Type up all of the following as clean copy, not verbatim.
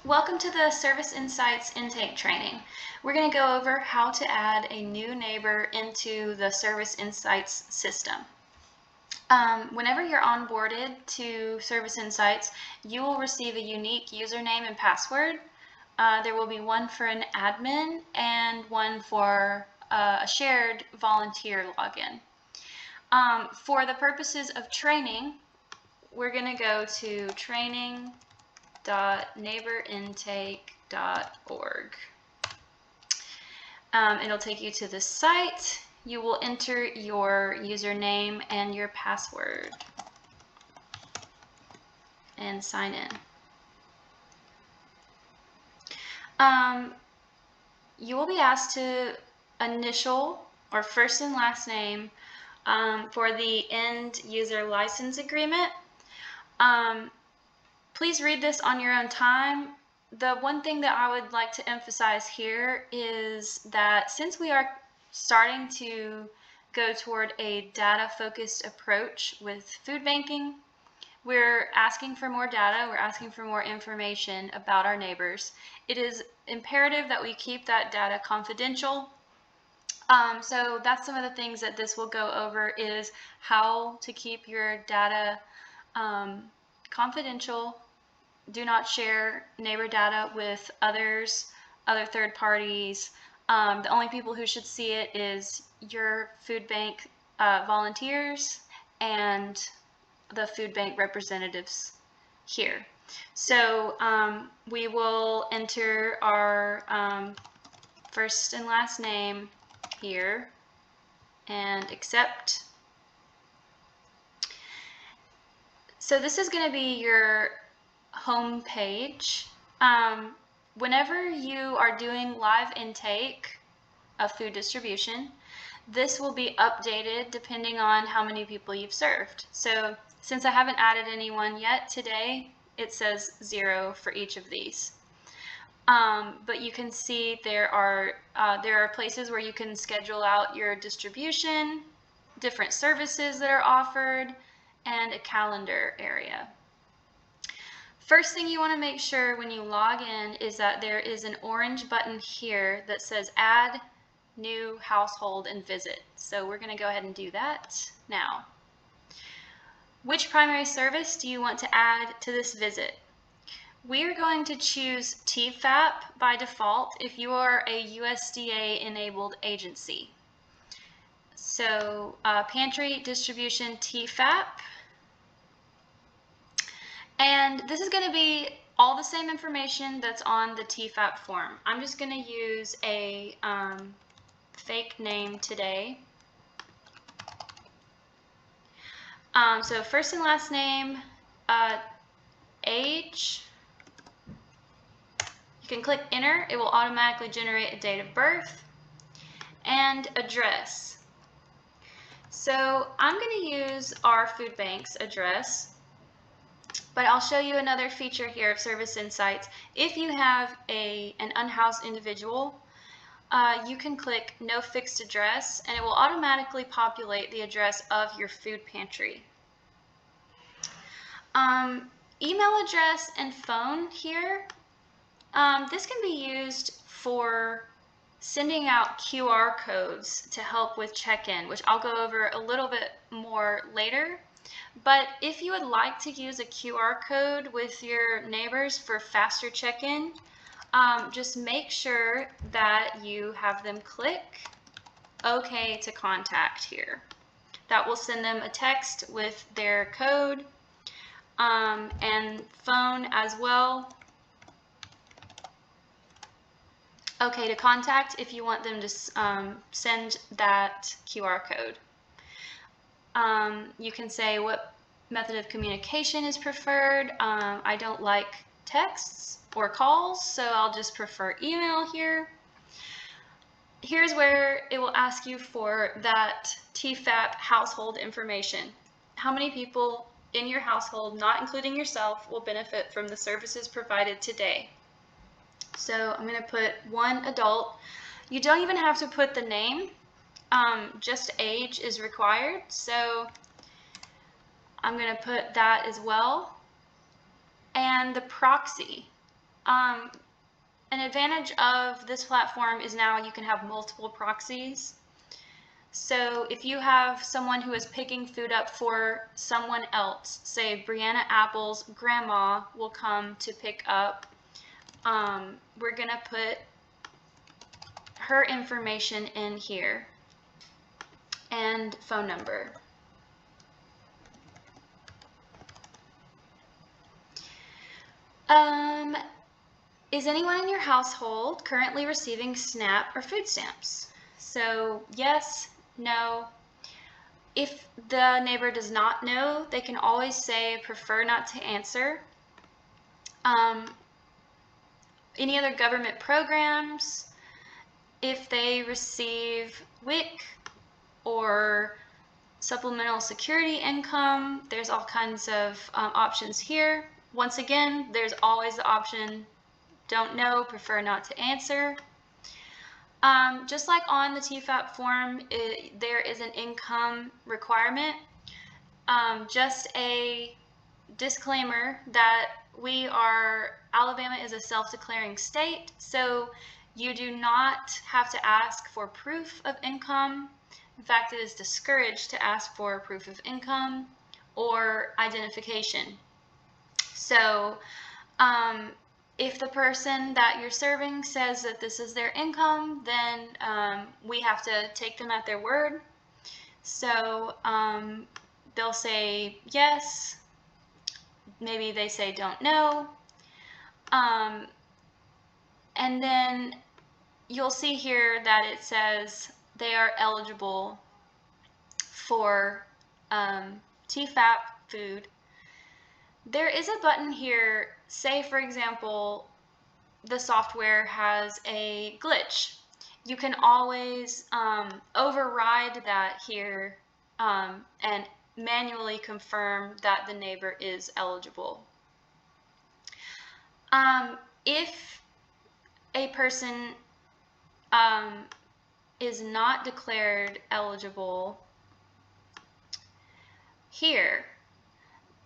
Welcome to the Service Insights intake training. We're going to go over how to add a new neighbor into the Service Insights system. Whenever you're onboarded to Service Insights, you will receive a unique username and password. There will be one for an admin and one for a shared volunteer login. For the purposes of training, we're going to go to training.neighborintake.org. It'll take you to the site. You will enter your username and your password and sign in. You will be asked to initial or first and last name for the end user license agreement. Please read this on your own time. The one thing that I would like to emphasize here is that since we are starting to go toward a data-focused approach with food banking, we're asking for more data, we're asking for more information about our neighbors. It is imperative that we keep that data confidential. So that's some of the things that this will go over, is how to keep your data confidential. Do not share neighbor data with others, other third parties. The only people who should see it is your food bank volunteers and the food bank representatives here. So we will enter our first and last name here and accept. So this is going to be your home page. Whenever you are doing live intake of food distribution, this will be updated depending on how many people you've served. So since I haven't added anyone yet today, it says 0 for each of these. But you can see there are places where you can schedule out your distribution, different services that are offered, and a calendar area. First thing you want to make sure when you log in is that there is an orange button here that says Add New Household and Visit. So we're going to go ahead and do that now. Which primary service do you want to add to this visit? We are going to choose TFAP by default if you are a USDA enabled agency. So pantry distribution TFAP. And this is going to be all the same information that's on the TFAP form. I'm just going to use a fake name today. So first and last name, age. You can click enter. It will automatically generate a date of birth and address. So I'm going to use our food bank's address. But I'll show you another feature here of Service Insights. If you have an unhoused individual, you can click No Fixed Address, and it will automatically populate the address of your food pantry. Email address and phone here. This can be used for sending out QR codes to help with check-in, which I'll go over a little bit more later. But if you would like to use a QR code with your neighbors for faster check-in, just make sure that you have them click OK to contact here. That will send them a text with their code and phone as well. OK to contact if you want them to send that QR code. You can say what method of communication is preferred. I don't like texts or calls, so I'll just prefer email here. Here's where it will ask you for that TFAP household information. How many people in your household, not including yourself, will benefit from the services provided today? So I'm going to put 1 adult. You don't even have to put the name. Just age is required, so I'm going to put that as well. And the proxy. An advantage of this platform is now you can have multiple proxies. So if you have someone who is picking food up for someone else, say Brianna Apple's grandma will come to pick up, we're going to put her information in here and phone number. Is anyone in your household currently receiving SNAP or food stamps? So yes, no. If the neighbor does not know, they can always say prefer not to answer. Any other government programs, if they receive WIC or supplemental security income, there's all kinds of options here. Once again, there's always the option don't know, prefer not to answer. Just like on the TFAP form, there is an income requirement. Just a disclaimer that Alabama is a self-declaring state, so you do not have to ask for proof of income. In fact, it is discouraged to ask for proof of income or identification. So, if the person that you're serving says that this is their income, then we have to take them at their word. So they'll say yes, maybe they say don't know. And then you'll see here that it says they are eligible for TFAP food. There is a button here, say for example, the software has a glitch. You can always override that here and manually confirm that the neighbor is eligible. If a person is not declared eligible here,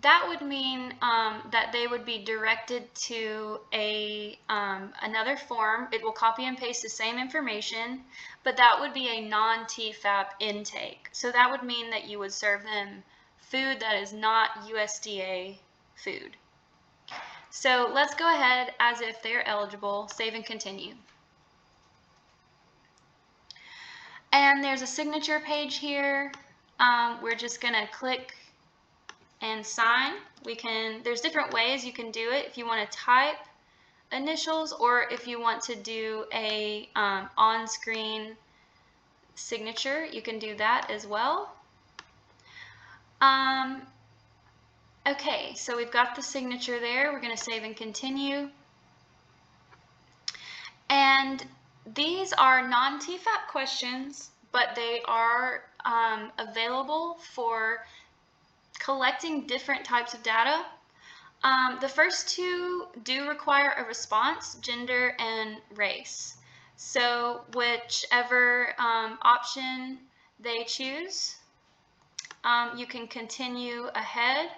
that would mean that they would be directed to another form. It will copy and paste the same information, but that would be a non-TFAP intake. So that would mean that you would serve them food that is not USDA food. So let's go ahead as if they're eligible, save and continue. And there's a signature page here. We're just gonna click and sign. There's different ways you can do it. If you want to type initials or if you want to do a on-screen signature, you can do that as well. Okay, so we've got the signature there. We're going to save and continue. And these are non-TFAP questions, but they are available for collecting different types of data. The first two do require a response, gender and race. So whichever option they choose, you can continue ahead.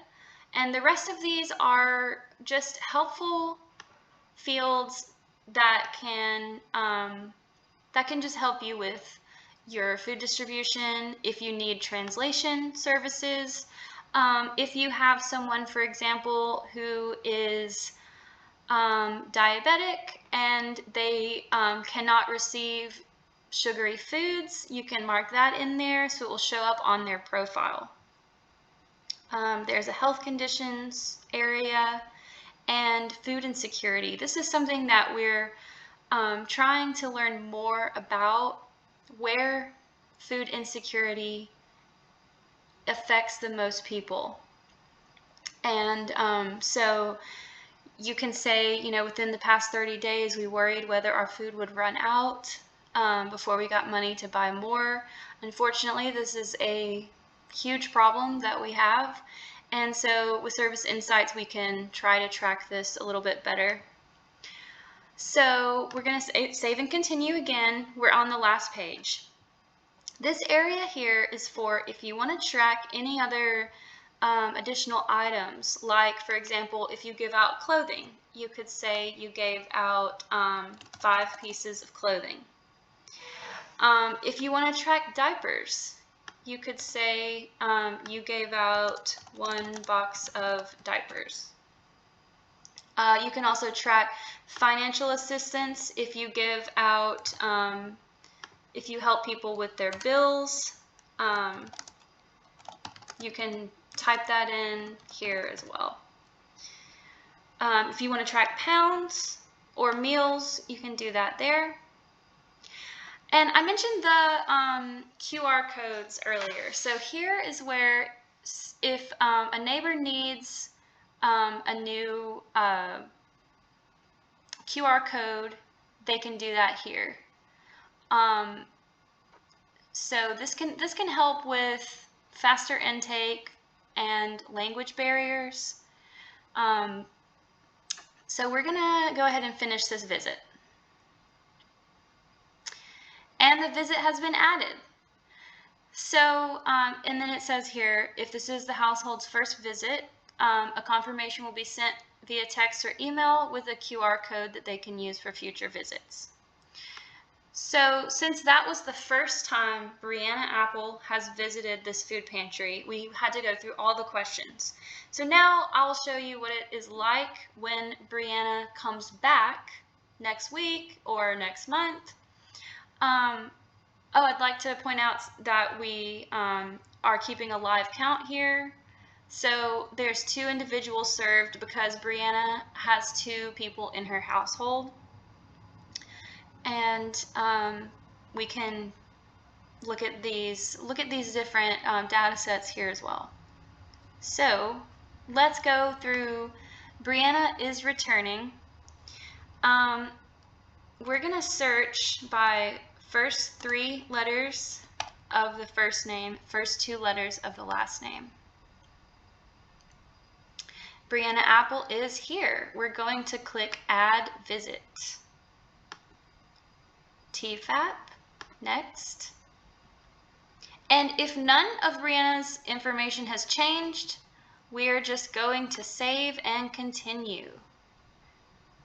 And the rest of these are just helpful fields that can just help you with your food distribution. If you need translation services, if you have someone, for example, who is diabetic and they cannot receive sugary foods, you can mark that in there so it will show up on their profile. There's a health conditions area and food insecurity. This is something that we're trying to learn more about, where food insecurity affects the most people. And so you can say, within the past 30 days, we worried whether our food would run out before we got money to buy more. Unfortunately, this is a huge problem that we have. And so with Service Insights, we can try to track this a little bit better. So we're going to save and continue again. We're on the last page. This area here is for if you want to track any other additional items, like, for example, if you give out clothing, you could say you gave out 5 pieces of clothing. If you want to track diapers, you could say you gave out 1 box of diapers. You can also track financial assistance if you give out, if you help people with their bills. You can type that in here as well. If you want to track pounds or meals, you can do that there. And I mentioned the QR codes earlier. So here is where if a neighbor needs a new QR code, they can do that here. So this can help with faster intake and language barriers. So we're gonna go ahead and finish this visit. And the visit has been added. So, and then it says here, if this is the household's first visit, a confirmation will be sent via text or email with a QR code that they can use for future visits. So since that was the first time Brianna Apple has visited this food pantry, we had to go through all the questions. So now I will show you what it is like when Brianna comes back next week or next month. Oh, I'd like to point out that we are keeping a live count here. So there's 2 individuals served because Brianna has 2 people in her household. And we can look at these different data sets here as well. So let's go through. Brianna is returning. We're going to search by first 3 letters of the first name, first 2 letters of the last name. Brianna Apple is here. We're going to click Add Visit. TFAP, next. And if none of Brianna's information has changed, we're just going to save and continue.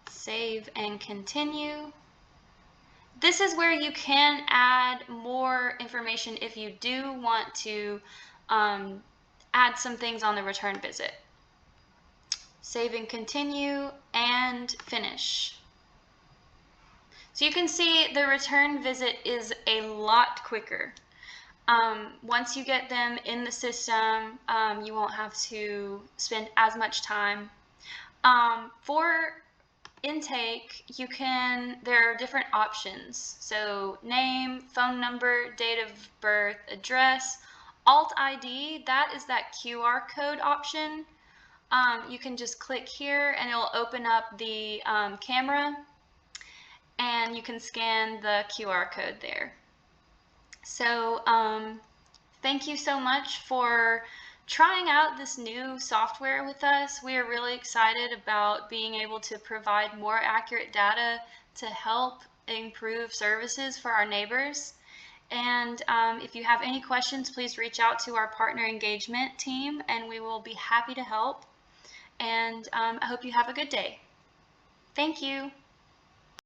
Save and continue. This is where you can add more information if you do want to add some things on the return visit. Save and continue and finish. So you can see the return visit is a lot quicker. Once you get them in the system, you won't have to spend as much time. For intake, there are different options. So name, phone number, date of birth, address. Alt ID, that is that QR code option. You can just click here and it'll open up the camera, and you can scan the QR code there. So thank you so much for trying out this new software with us. We are really excited about being able to provide more accurate data to help improve services for our neighbors. And if you have any questions, please reach out to our partner engagement team and we will be happy to help. And I hope you have a good day. Thank you.